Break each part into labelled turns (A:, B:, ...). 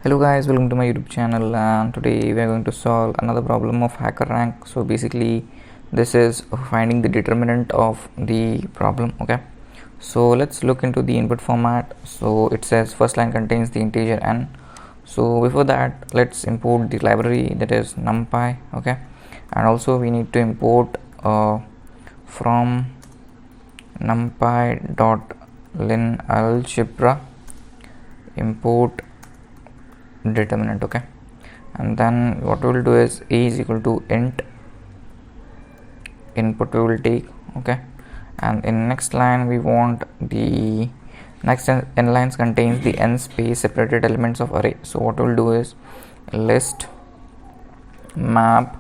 A: Hello guys, welcome to my YouTube channel, and today we are going to solve another problem of hacker rank. So basically this is finding the determinant of the problem. Okay, so let's look into the input format. So it says first line contains the integer n. So before that, let's import the library, that is numpy. Okay, and also we need to import from numpy.linalgebra import determinant. Okay, and then what we will do is a is equal to int input we will take. Okay, and in next line we want the next n lines contains the n space separated elements of array. So what we will do is list map.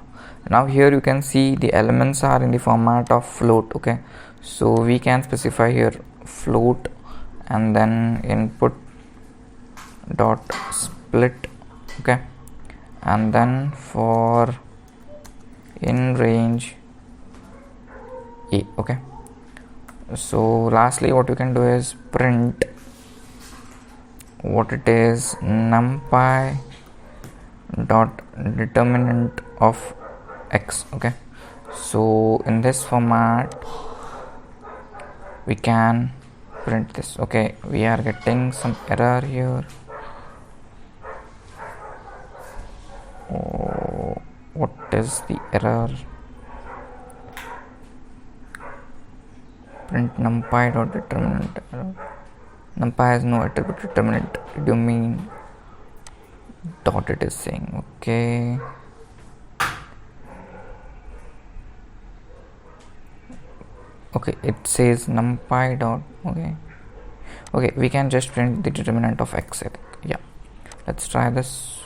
A: Now here you can see the elements are in the format of float. Okay, so we can specify here float and then input dot split. Okay, and then for in range a. Okay, so lastly what you can do is print what it is numpy dot determinant of x. Okay, so in this format we can print this. Okay, we are getting some error here. Oh, what is the error? Print numpy dot determinant error. Numpy has no attribute determinant. What do you mean dot it is saying? Okay, it says numpy dot. Okay, we can just print the determinant of x, I think. Yeah, let's try this.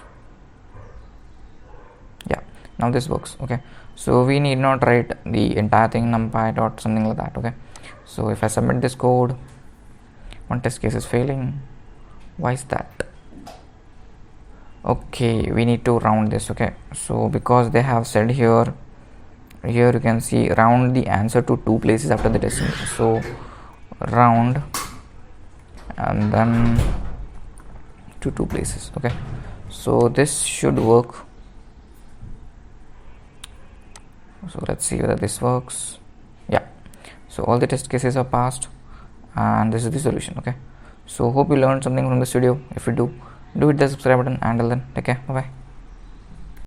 A: Yeah, now this works. Okay, so we need not write the entire thing numpy dot something like that. Okay, so if I submit this code, one test case is failing. Why is that? Okay, we need to round this. Okay, so because they have said here you can see round the answer to 2 places after the decimal. So round and then to 2 places. Okay, so this should work. So let's see whether this works. Yeah, so all the test cases are passed and this is the solution. Okay, so hope you learned something from this video. If you do hit the subscribe button, and till then, take care. Bye bye.